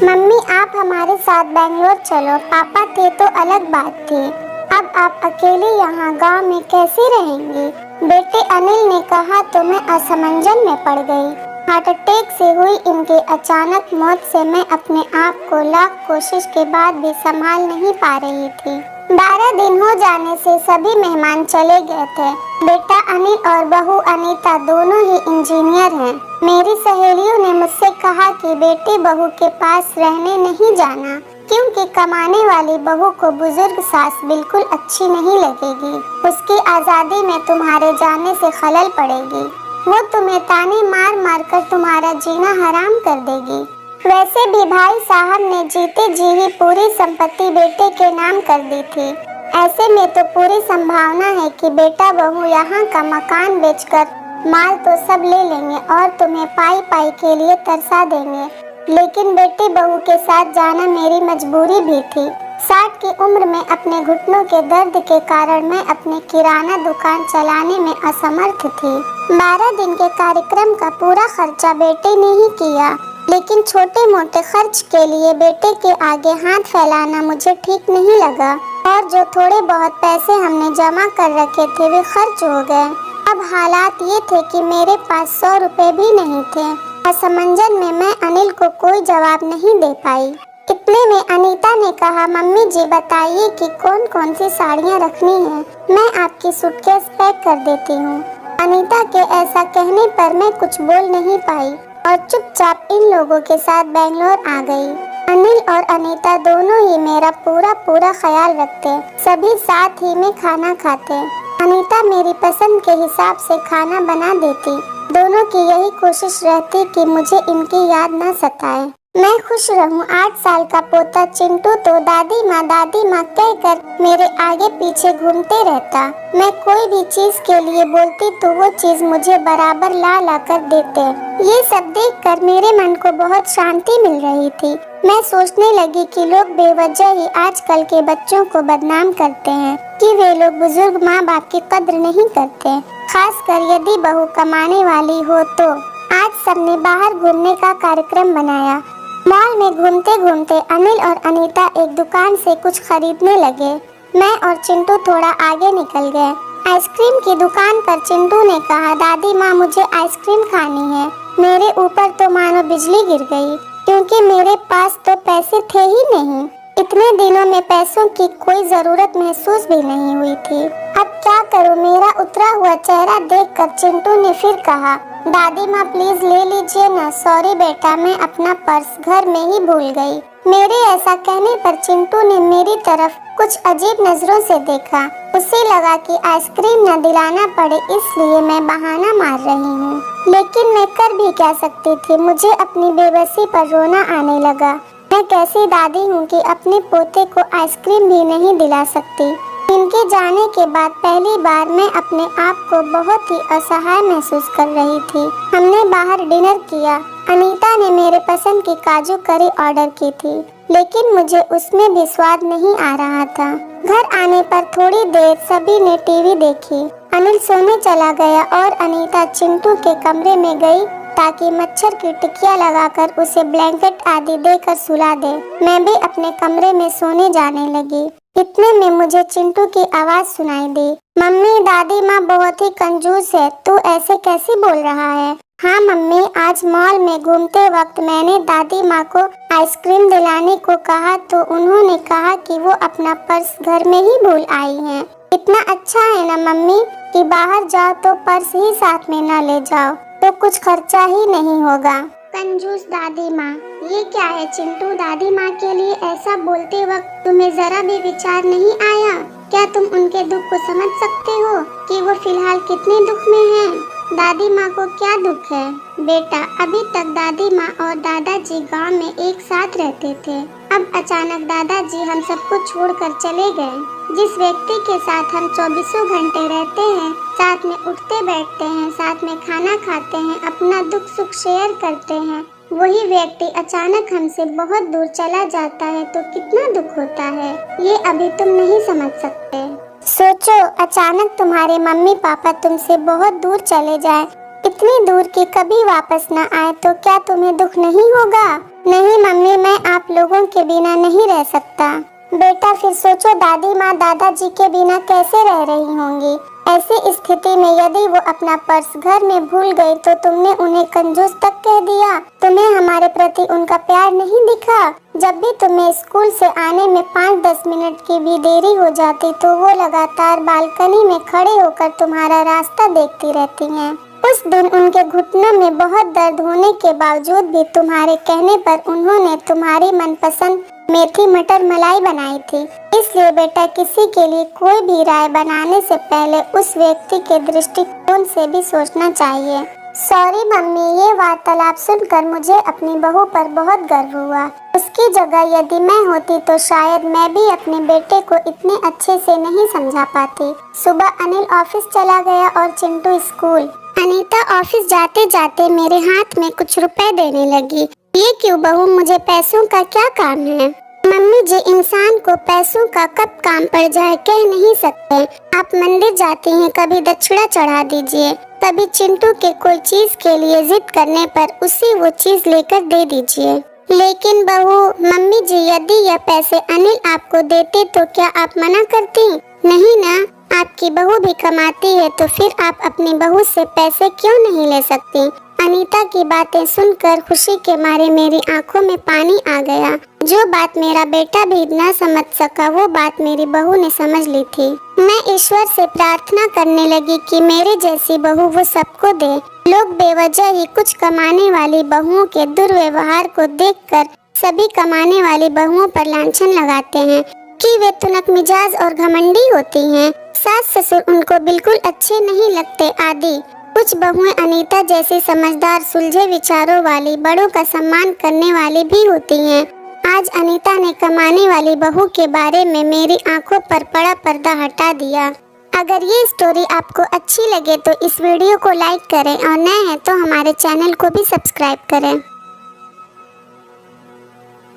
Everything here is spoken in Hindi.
मम्मी आप हमारे साथ बेंगलोर चलो, पापा थे तो अलग बात थी, अब आप अकेले यहाँ गांव में कैसे रहेंगी? बेटे अनिल ने कहा तो मैं असमंजस में पड़ गई। हार्ट अटैक से हुई इनकी अचानक मौत से मैं अपने आप को लाख कोशिश के बाद भी संभाल नहीं पा रही थी। 12 दिन हो जाने से सभी मेहमान चले गए थे। बेटा अनिल और बहू अनीता दोनों ही इंजीनियर हैं। मेरी सहेलियों ने मुझसे कहा कि बेटी बहू के पास रहने नहीं जाना, क्योंकि कमाने वाली बहू को बुजुर्ग सास बिल्कुल अच्छी नहीं लगेगी। उसकी आज़ादी में तुम्हारे जाने से खलल पड़ेगी। वो तुम्हें ताने मार मार कर तुम्हारा जीना हराम कर देगी। वैसे भी भाई साहब ने जीते जी ही पूरी संपत्ति बेटे के नाम कर दी थी। ऐसे में तो पूरी संभावना है कि बेटा बहू यहाँ का मकान बेचकर माल तो सब ले लेंगे और तुम्हें पाई पाई के लिए तरसा देंगे। लेकिन बेटी बहू के साथ जाना मेरी मजबूरी भी थी। 60 की उम्र में अपने घुटनों के दर्द के कारण मैं अपने किराना दुकान चलाने में असमर्थ थी। 12 दिन के कार्यक्रम का पूरा खर्चा बेटे ने ही किया, लेकिन छोटे मोटे खर्च के लिए बेटे के आगे हाथ फैलाना मुझे ठीक नहीं लगा और जो थोड़े बहुत पैसे हमने जमा कर रखे थे वे खर्च हो गए। अब हालात ये थे कि मेरे पास 100 रुपए भी नहीं थे। असमंजस में मैं अनिल को कोई जवाब नहीं दे पाई। इतने में अनीता ने कहा, मम्मी जी बताइए कि कौन कौन सी साड़ियाँ रखनी है, मैं आपकी सूटकेस पैक कर देती हूँ। अनीता के ऐसा कहने पर मैं कुछ बोल नहीं पाई और चुपचाप इन लोगों के साथ बेंगलोर आ गई। अनिल और अनीता दोनों ही मेरा पूरा ख्याल रखते, सभी साथ ही में खाना खाते। अनीता मेरी पसंद के हिसाब से खाना बना देती। दोनों की यही कोशिश रहती कि मुझे इनकी याद न सताए, मैं खुश रहूं। 8 साल का पोता चिंटू तो दादी माँ कहकर मेरे आगे पीछे घूमते रहता। मैं कोई भी चीज के लिए बोलती तो वो चीज मुझे बराबर ला कर देते। ये सब देखकर मेरे मन को बहुत शांति मिल रही थी। मैं सोचने लगी कि लोग बेवजह ही आजकल के बच्चों को बदनाम करते हैं कि वे लोग बुजुर्ग माँ बाप की कद्र नहीं करते, खासकर यदि बहू कमाने वाली हो तो। आज सबने बाहर घूमने का कार्यक्रम बनाया। मॉल में घूमते घूमते अनिल और अनीता एक दुकान से कुछ खरीदने लगे। मैं और चिंटू थोड़ा आगे निकल गए। आइसक्रीम की दुकान पर चिंटू ने कहा, दादी माँ मुझे आइसक्रीम खानी है। मेरे ऊपर तो मानो बिजली गिर गई, क्योंकि मेरे पास तो पैसे थे ही नहीं। इतने दिनों में पैसों की कोई जरूरत महसूस भी नहीं हुई थी। अब क्या करूं? मेरा उतरा हुआ चेहरा देखकर चिंटू ने फिर कहा, दादी माँ प्लीज ले लीजिए ना। सॉरी बेटा, मैं अपना पर्स घर में ही भूल गई। मेरे ऐसा कहने पर चिंटू ने मेरी तरफ कुछ अजीब नजरों से देखा। उसे लगा कि आइसक्रीम न दिलाना पड़े इसलिए मैं बहाना मार रही हूँ, लेकिन मैं कर भी क्या सकती थी। मुझे अपनी बेबसी पर रोना आने लगा। मैं कैसी दादी हूँ कि अपने पोते को आइसक्रीम भी नहीं दिला सकती। इनके जाने के बाद पहली बार मैं अपने आप को बहुत ही असहाय महसूस कर रही थी। हमने बाहर डिनर किया। अनीता ने मेरे पसंद की काजू करी ऑर्डर की थी, लेकिन मुझे उसमें भी स्वाद नहीं आ रहा था। घर आने पर थोड़ी देर सभी ने टीवी देखी। अनिल सोने चला गया और अनीता चिंटू के कमरे में गई ताकि मच्छर की टिकिया लगाकर उसे ब्लैंकेट आदि देकर सुला दे। मैं भी अपने कमरे में सोने जाने लगी। इतने में मुझे चिंटू की आवाज सुनाई दी, मम्मी दादी माँ बहुत ही कंजूस है, तू ऐसे कैसे बोल रहा है? हाँ मम्मी, आज मॉल में घूमते वक्त मैंने दादी माँ को आइसक्रीम दिलाने को कहा तो उन्होंने कहा कि वो अपना पर्स घर में ही भूल आई हैं। इतना अच्छा है ना मम्मी कि बाहर जाओ तो पर्स ही साथ में न ले जाओ, तो कुछ खर्चा ही नहीं होगा। कंजूस दादी माँ, ये क्या है चिंटू? दादी माँ के लिए ऐसा बोलते वक्त तुम्हें जरा भी विचार नहीं आया? क्या तुम उनके दुख को समझ सकते हो कि वो फिलहाल कितने दुख में हैं? दादी माँ को क्या दुख है? बेटा, अभी तक दादी माँ और दादाजी गांव में एक साथ रहते थे। अब अचानक दादाजी हम सबको छोड़कर चले गए। जिस व्यक्ति के साथ हम 24 घंटे रहते हैं, साथ में उठते बैठते हैं, साथ में खाना खाते हैं, अपना दुख सुख शेयर करते हैं, वही व्यक्ति अचानक हमसे बहुत दूर चला जाता है तो कितना दुख होता है, ये अभी तुम नहीं समझ सकते। सोचो, अचानक तुम्हारे मम्मी पापा तुमसे बहुत दूर चले जाए, इतनी दूर कि कभी वापस न आए, तो क्या तुम्हें दुख नहीं होगा? नहीं मम्मी, मैं के बिना नहीं रह सकता। बेटा फिर सोचो दादी माँ दादाजी के बिना कैसे रह रही होंगी। ऐसी स्थिति में यदि वो अपना पर्स घर में भूल गई तो तुमने उन्हें कंजूस तक कह दिया। तुम्हें हमारे प्रति उनका प्यार नहीं दिखा। जब भी तुम्हें स्कूल से आने में 5-10 मिनट की भी देरी हो जाती तो वो लगातार बालकनी में खड़े होकर तुम्हारा रास्ता देखती रहती हैं। उस दिन उनके घुटनों में बहुत दर्द होने के बावजूद भी तुम्हारे कहने पर उन्होंने तुम्हारी मनपसंद मेथी मटर मलाई बनाई थी। इसलिए बेटा किसी के लिए कोई भी राय बनाने से पहले उस व्यक्ति के दृष्टिकोण से भी सोचना चाहिए। सॉरी मम्मी, ये वार्तालाप सुनकर मुझे अपनी बहू पर बहुत गर्व हुआ। उसकी जगह यदि मैं होती तो शायद मैं भी अपने बेटे को इतने अच्छे से नहीं समझा पाती। सुबह अनिल ऑफिस चला गया और चिंटू स्कूल। अनीता ऑफिस जाते जाते मेरे हाथ में कुछ रुपए देने लगी। ये क्यों बहू, मुझे पैसों का क्या काम है? मम्मी जी, इंसान को पैसों का कब काम पड़ जाए कह नहीं सकते। आप मंदिर जाती हैं, कभी दक्षिणा चढ़ा दीजिए, कभी चिंटू के कोई चीज के लिए जिद करने पर उसे वो चीज लेकर दे दीजिए। लेकिन बहू, मम्मी जी, यदि यह पैसे अनिल आपको देते तो क्या आप मना करती? नहीं ना, आपकी बहू भी कमाती है तो फिर आप अपनी बहू से पैसे क्यों नहीं ले सकती? अनीता की बातें सुनकर खुशी के मारे मेरी आंखों में पानी आ गया। जो बात मेरा बेटा भी न समझ सका वो बात मेरी बहू ने समझ ली थी। मैं ईश्वर से प्रार्थना करने लगी कि मेरे जैसी बहू वो सबको दे। लोग बेवजह ही कुछ कमाने वाली बहुओं के दुर्व्यवहार को देखकर सभी कमाने वाली बहुओं पर लांछन लगाते हैं कि वे तुनक मिजाज और घमंडी होती हैं, सास ससुर उनको बिल्कुल अच्छे नहीं लगते आदि। कुछ बहुएं अनीता जैसी समझदार सुलझे विचारों वाली बड़ों का सम्मान करने वाली भी होती हैं। आज अनीता ने कमाने वाली बहू के बारे में मेरी आंखों पर पड़ा पर्दा हटा दिया। अगर ये स्टोरी आपको अच्छी लगे तो इस वीडियो को लाइक करें और नए हैं तो हमारे चैनल को भी सब्सक्राइब करें।